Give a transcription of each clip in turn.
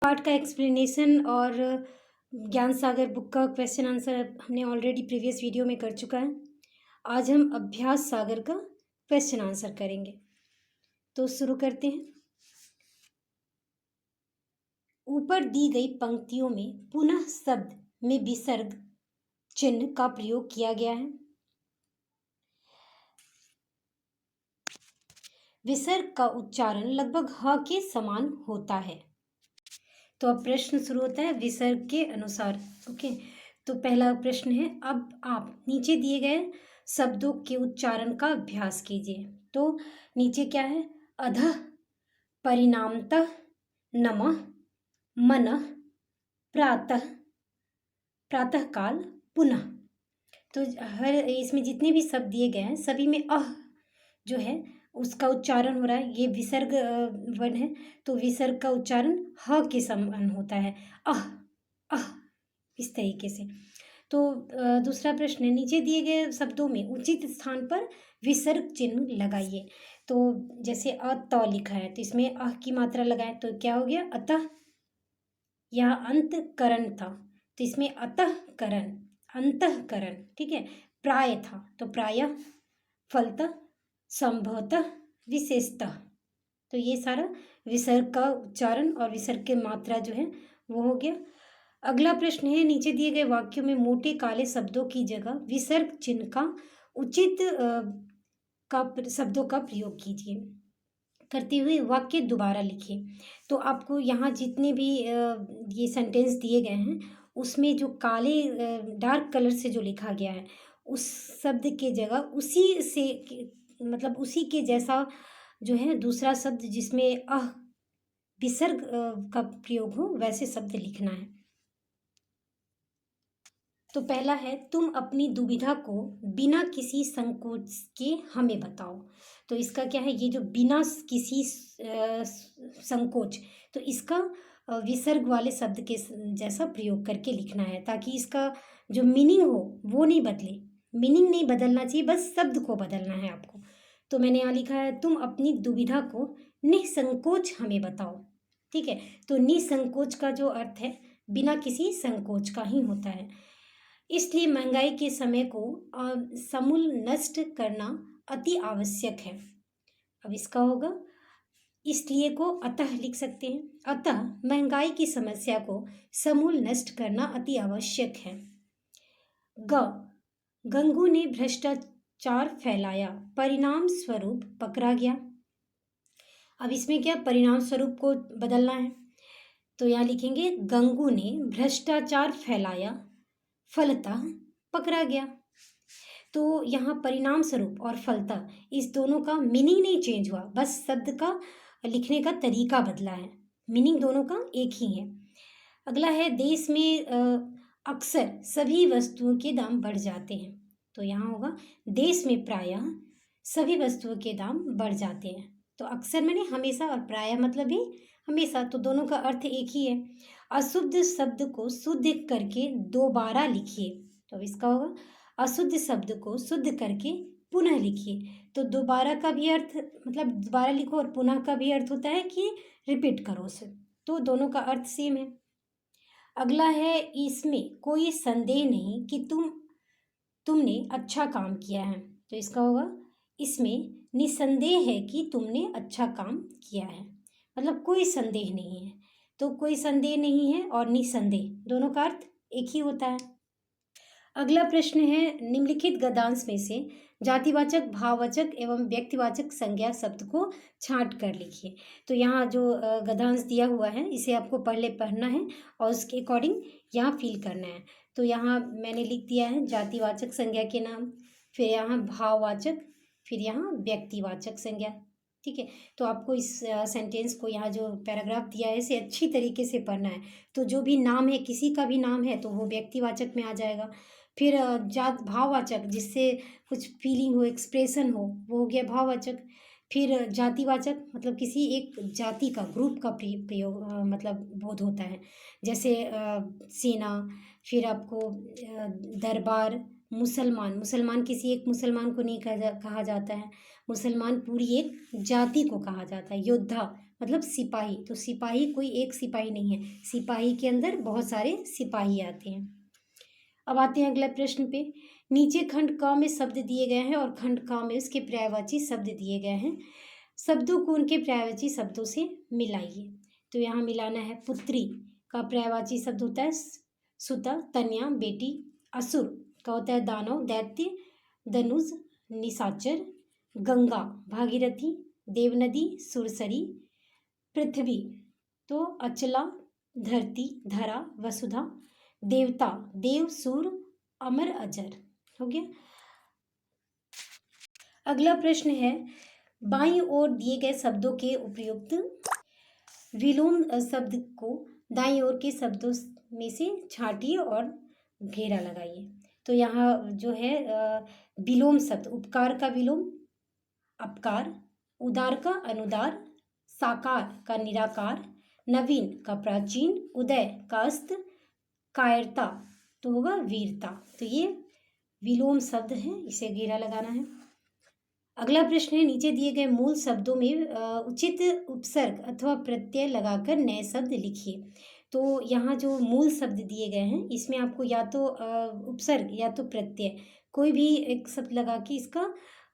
Part का explanation और ज्ञान सागर बुक का क्वेश्चन आंसर हमने ऑलरेडी प्रीवियस वीडियो में कर चुका है। आज हम अभ्यास सागर का क्वेश्चन आंसर करेंगे। तो शुरू करते हैं। ऊपर दी गई पंक्तियों में पुनः शब्द में विसर्ग चिन्ह का प्रयोग किया गया है। विसर्ग का उच्चारण लगभग ह के समान होता है। तो अब प्रश्न शुरू होता है विसर्ग के अनुसार। ओके, तो पहला प्रश्न है, अब आप नीचे दिए गए शब्दों के उच्चारण का अभ्यास कीजिए। तो नीचे क्या है? अधः, परिणामतः, नमः, मनः, प्रातः, प्रातःकाल, पुनः। तो हर इसमें जितने भी शब्द दिए गए हैं सभी में अह जो है उसका उच्चारण हो रहा है। ये विसर्ग वर्ण है, तो विसर्ग का उच्चारण ह के समान होता है। अह अह, इस तरीके से। तो दूसरा प्रश्न है, नीचे दिए गए शब्दों में उचित स्थान पर विसर्ग चिन्ह लगाइए। तो जैसे अत लिखा है तो इसमें अह की मात्रा लगाएं तो क्या हो गया? अतः। यह अंतकरण था तो इसमें अतःकरण, अंतःकरण। ठीक है। प्राय था तो प्रायः, फलतः, संभवतः, विशेषतः। तो ये सारा विसर्ग का उच्चारण और विसर्ग की मात्रा जो है वो हो गया। अगला प्रश्न है, नीचे दिए गए वाक्यों में मोटे काले शब्दों की जगह विसर्ग चिन्ह का उचित शब्दों का प्रयोग कीजिए। करते हुए वाक्य दोबारा लिखिए। तो आपको यहाँ जितने भी ये सेंटेंस दिए गए हैं उसमें जो काले डार्क कलर से जो लिखा गया है उस शब्द के जगह उसी से मतलब उसी के जैसा जो है दूसरा शब्द जिसमें विसर्ग का प्रयोग हो वैसे शब्द लिखना है। तो पहला है, तुम अपनी दुविधा को बिना किसी संकोच के हमें बताओ। तो इसका क्या है? ये जो बिना किसी संकोच, तो इसका विसर्ग वाले शब्द के जैसा प्रयोग करके लिखना है ताकि इसका जो मीनिंग हो वो नहीं बदले। मीनिंग नहीं बदलना चाहिए, बस शब्द को बदलना है आपको। तो मैंने यहाँ लिखा है, तुम अपनी दुविधा को निसंकोच हमें बताओ। ठीक है। तो निसंकोच का जो अर्थ है बिना किसी संकोच का ही होता है। इसलिए महंगाई के समय को समूल नष्ट करना अति आवश्यक है। अब इसका होगा, इसलिए को अतः लिख सकते हैं। अतः महंगाई की समस्या को समूल नष्ट करना अति आवश्यक है। गंगू ने भ्रष्टाचार फैलाया, परिणाम स्वरूप पकड़ा गया। अब इसमें क्या परिणाम स्वरूप को बदलना है तो यहाँ लिखेंगे, गंगू ने भ्रष्टाचार फैलाया, फलतः पकड़ा गया। तो यहाँ परिणाम स्वरूप और फलतः इस दोनों का मीनिंग नहीं चेंज हुआ, बस शब्द का लिखने का तरीका बदला है। मीनिंग दोनों का एक ही है। अगला है, देश में अक्सर सभी वस्तुओं के दाम बढ़ जाते हैं। तो यहाँ होगा, देश में प्रायः सभी वस्तुओं के दाम बढ़ जाते हैं। तो अक्सर मैंने हमेशा और प्रायः मतलब भी हमेशा, तो दोनों का अर्थ एक ही है। अशुद्ध शब्द को शुद्ध करके दोबारा लिखिए। तो इसका होगा, अशुद्ध शब्द को शुद्ध करके पुनः लिखिए। तो दोबारा का भी अर्थ मतलब दोबारा लिखो और पुनः का भी अर्थ होता है कि रिपीट करो उसे। तो दोनों का अर्थ सेम है। अगला है, इसमें कोई संदेह नहीं कि तुमने अच्छा काम किया है। तो इसका होगा, इसमें निसंदेह है कि तुमने अच्छा काम किया है, मतलब कोई संदेह नहीं है। तो कोई संदेह नहीं है और निसंदेह दोनों का अर्थ एक ही होता है। अगला प्रश्न है, निम्नलिखित गद्यांश में से जातिवाचक, भाववाचक एवं व्यक्तिवाचक संज्ञा शब्द को छांट कर लिखिए। तो यहाँ जो गद्यांश दिया हुआ है इसे आपको पहले पढ़ना है और उसके अकॉर्डिंग यहाँ फिल करना है। तो यहाँ मैंने लिख दिया है जातिवाचक संज्ञा के नाम, फिर यहाँ भाववाचक, फिर यहाँ व्यक्तिवाचक संज्ञा। ठीक है। तो आपको इस सेंटेंस को, यहाँ जो पैराग्राफ दिया है इसे अच्छी तरीके से पढ़ना है। तो जो भी नाम है, किसी का भी नाम है तो वो व्यक्तिवाचक में आ जाएगा। फिर भाववाचक, जिससे कुछ फीलिंग हो, एक्सप्रेशन हो, वो हो गया भाववाचक। फिर जातिवाचक मतलब किसी एक जाति का, ग्रुप का प्रयोग मतलब बोध होता है, जैसे सेना, फिर आपको दरबार, मुसलमान, मुसलमान किसी एक मुसलमान को नहीं कहा जाता है, मुसलमान पूरी एक जाति को कहा जाता है। योद्धा मतलब सिपाही, तो सिपाही कोई एक सिपाही नहीं है, सिपाही के अंदर बहुत सारे सिपाही आते हैं। अब आते हैं अगला प्रश्न पे। नीचे खंड क में शब्द दिए गए हैं और खंड क में उसके पर्यायवाची शब्द दिए गए हैं, शब्दों को उनके पर्यायवाची शब्दों से मिलाइए। तो यहाँ मिलाना है। पुत्री का पर्यायवाची शब्द होता है सुता, तन्या बेटी, असुर का होता है दानव, दैत्य धनुष, निशाचर, गंगा भागीरथी, देवनदी सुरसरी, पृथ्वी तो अचला धरती धरा, वसुधा देवता देव सूर, अमर अजर। हो गया। अगला प्रश्न है, बाईं ओर दिए गए शब्दों के उपयुक्त विलोम शब्द को दाईं ओर के शब्दों में से छांटिए और घेरा लगाइए। तो यहाँ जो है विलोम शब्द, उपकार का विलोम अपकार, उदार का अनुदार, साकार का निराकार, नवीन का प्राचीन, उदय का अस्त, कायरता तो होगा वीरता। तो ये विलोम शब्द है, इसे घेरा लगाना है। अगला प्रश्न है, नीचे दिए गए मूल शब्दों में उचित उपसर्ग अथवा प्रत्यय लगाकर नए शब्द लिखिए। तो यहाँ जो मूल शब्द दिए गए हैं इसमें आपको या तो उपसर्ग या तो प्रत्यय कोई भी एक शब्द लगा के इसका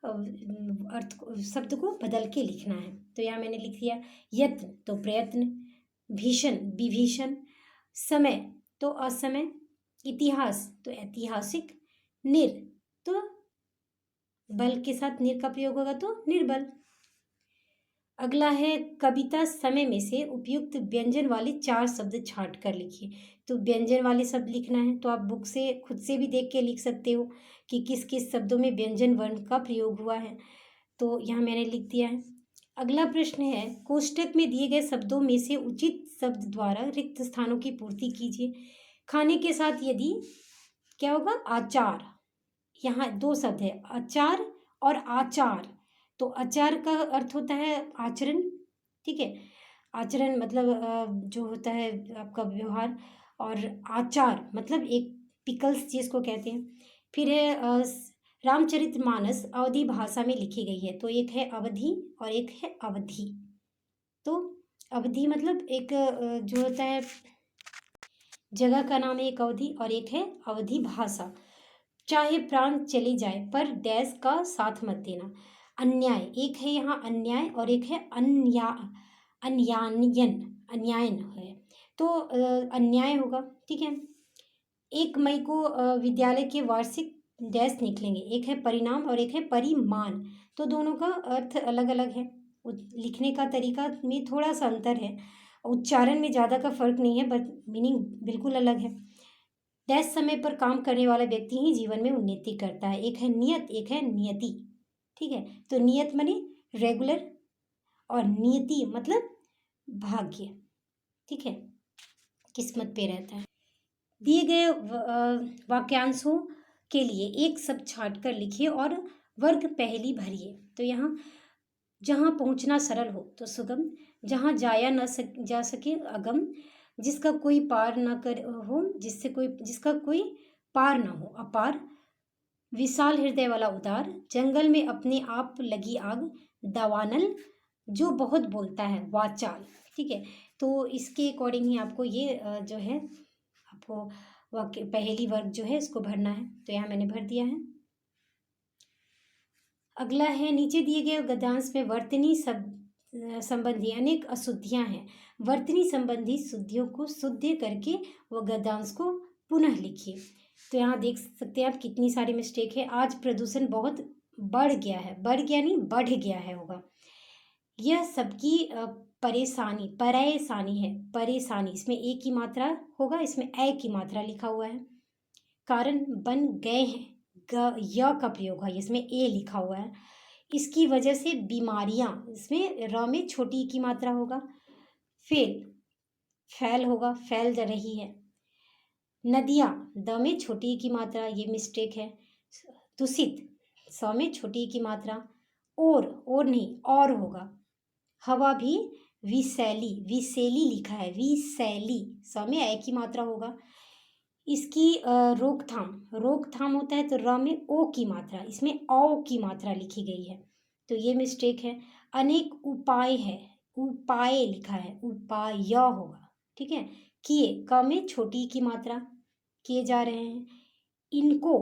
अर्थ शब्द को बदल के लिखना है। तो यहाँ मैंने लिख दिया यत्न तो प्रयत्न, भीषण विभीषण, समय तो असमय, इतिहास तो ऐतिहासिक, निर तो बल के साथ निर का प्रयोग होगा तो निर्बल। अगला है, कविता समय में से उपयुक्त व्यंजन वाले 4 शब्द छांट कर लिखिए। तो व्यंजन वाले शब्द लिखना है तो आप बुक से खुद से भी देख के लिख सकते हो कि किस किस शब्दों में व्यंजन वर्ण का प्रयोग हुआ है। तो यहाँ मैंने लिख दिया है। अगला प्रश्न है, कोष्टक में दिए गए शब्दों में से उचित शब्द द्वारा रिक्त स्थानों की पूर्ति कीजिए। खाने के साथ यदि क्या होगा, आचार, यहाँ 2 शब्द है अचार और आचार। तो आचार का अर्थ होता है आचरण, ठीक है, आचरण मतलब जो होता है आपका व्यवहार, और आचार मतलब एक पिकल्स जिसको कहते हैं। फिर है रामचरितमानस अवधी भाषा में लिखी गई है। तो एक है अवधि और एक है अवधि। तो अवधि मतलब एक जो होता है जगह का नाम है एक अवधि, और एक है अवधि भाषा। चाहे प्राण चली जाए पर डैश का साथ मत देना। अन्याय, एक है यहाँ अन्याय और एक है अन्यायन है। तो अन्याय होगा, ठीक है। 1 मई को विद्यालय के वार्षिक डैश निकलेंगे, एक है परिणाम और एक है परिमान। तो दोनों का अर्थ अलग अलग है, लिखने का तरीका में थोड़ा सा अंतर है, उच्चारण में ज़्यादा का फर्क नहीं है, बट मीनिंग बिल्कुल अलग है। डैश समय पर काम करने वाला व्यक्ति ही जीवन में उन्नति करता है। एक है नियत, एक है नियति, ठीक है। तो नियत माने रेगुलर और नियति मतलब भाग्य, ठीक है, किस्मत पे रहता है। दिए गए वाक्यांशों के लिए एक शब्द छांट कर लिखिए और वर्ग पहली भरिए। तो यहाँ जहाँ पहुँचना सरल हो तो सुगम, जहाँ जाया न जा सके अगम, जिसका कोई पार न कर हो जिसका कोई पार न हो अपार, विशाल हृदय वाला उदार, जंगल में अपने आप लगी आग, दावानल, जो बहुत बोलता है वाचाल, ठीक है। तो इसके अकॉर्डिंग ही आपको ये जो है आपको वाक्य पहली वर्ग जो है इसको भरना है। तो यहाँ मैंने भर दिया है। अगला है, नीचे दिए गए गद्यांश में वर्तनी संबंधी अनेक अशुद्धियां हैं। वर्तनी संबंधी शुद्धियों को शुद्ध करके वो गद्यांश को पुनः लिखिए। तो यहाँ देख सकते हैं आप कितनी सारी मिस्टेक है। आज प्रदूषण बहुत बढ़ गया है, बढ़ गया नहीं बढ़ गया है होगा। यह सबकी परेशानी है, परेशानी, इसमें ए की मात्रा होगा, इसमें ए की मात्रा लिखा हुआ है। कारण बन गए हैं, य का प्रयोग है, इसमें ए लिखा हुआ है। इसकी वजह से बीमारियां, इसमें र में छोटी की मात्रा होगा। फैल होगा, फैल जा रही है। नदियाँ, द में छोटी की मात्रा, ये मिस्टेक है। दूषित, स में छोटी की मात्रा। और नहीं और होगा। हवा भी विषैली लिखा है, विषैली, स में ए की मात्रा होगा। इसकी रोकथाम होता है तो र में ओ की मात्रा, इसमें औ की मात्रा लिखी गई है, तो ये मिस्टेक है। अनेक उपाय है, उपाय लिखा है, उपाय होगा, ठीक है। किए, क में छोटी की मात्रा, किए जा रहे हैं। इनको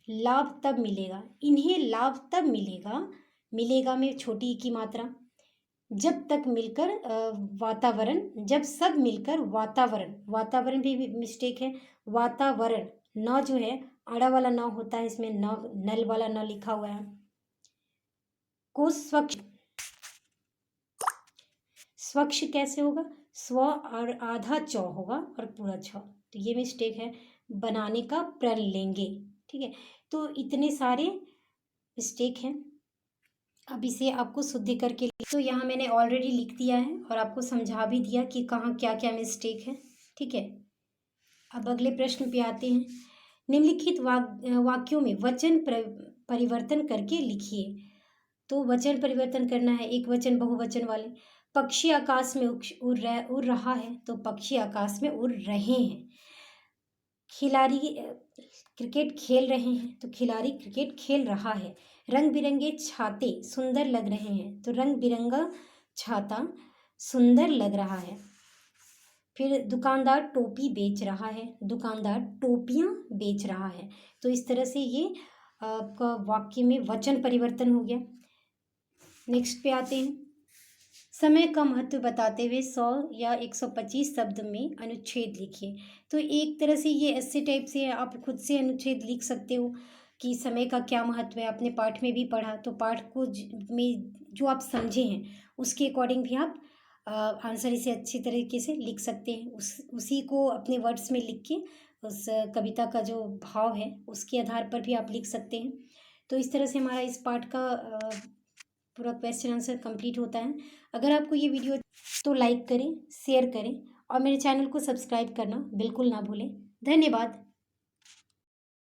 लाभ तब मिलेगा, इन्हें लाभ तब मिलेगा, मिलेगा में छोटी की मात्रा, जब तक मिलकर वातावरण, जब सब मिलकर वातावरण, वातावरण भी मिस्टेक है। वातावरण न जो है आड़ा वाला न होता है, इसमें न नल वाला न लिखा हुआ है। को स्वच्छ, स्वच्छ कैसे होगा, स्व और आधा चौ होगा और पूरा छ, तो ये मिस्टेक है। बनाने का प्रण लेंगे, ठीक है। तो इतने सारे मिस्टेक हैं। अब इसे आपको शुद्धि करके, तो यहाँ मैंने ऑलरेडी लिख दिया है और आपको समझा भी दिया कि कहाँ क्या क्या मिस्टेक है, ठीक है। अब अगले प्रश्न पे आते हैं। निम्नलिखित वाक्यों में वचन परिवर्तन करके लिखिए। तो वचन परिवर्तन करना है, एक वचन बहुवचन वाले। पक्षी आकाश में उड़ रहा है, तो पक्षी आकाश में उड़ रहे हैं। खिलाड़ी क्रिकेट खेल रहे हैं, तो खिलाड़ी क्रिकेट खेल रहा है। रंग बिरंगे छाते सुंदर लग रहे हैं, तो रंग बिरंगा छाता सुंदर लग रहा है। फिर दुकानदार टोपी बेच रहा है, दुकानदार टोपियाँ बेच रहा है। तो इस तरह से ये आपका वाक्य में वचन परिवर्तन हो गया। नेक्स्ट पे आते हैं। समय का महत्व बताते हुए 100 या 125 शब्द में अनुच्छेद लिखिए। तो एक तरह से ये ऐसे टाइप से आप खुद से अनुच्छेद लिख सकते हो कि समय का क्या महत्व है। आपने पाठ में भी पढ़ा, तो पाठ को में जो आप समझे हैं उसके अकॉर्डिंग भी आप आंसर इसे अच्छी तरीके से लिख सकते हैं। उसी को अपने वर्ड्स में लिख के उस कविता का जो भाव है उसके आधार पर भी आप लिख सकते हैं। तो इस तरह से हमारा इस पाठ का पूरा क्वेश्चन आंसर कंप्लीट होता है। अगर आपको ये वीडियो तो लाइक करें, शेयर करें और मेरे चैनल को सब्सक्राइब करना बिल्कुल ना भूलें। धन्यवाद।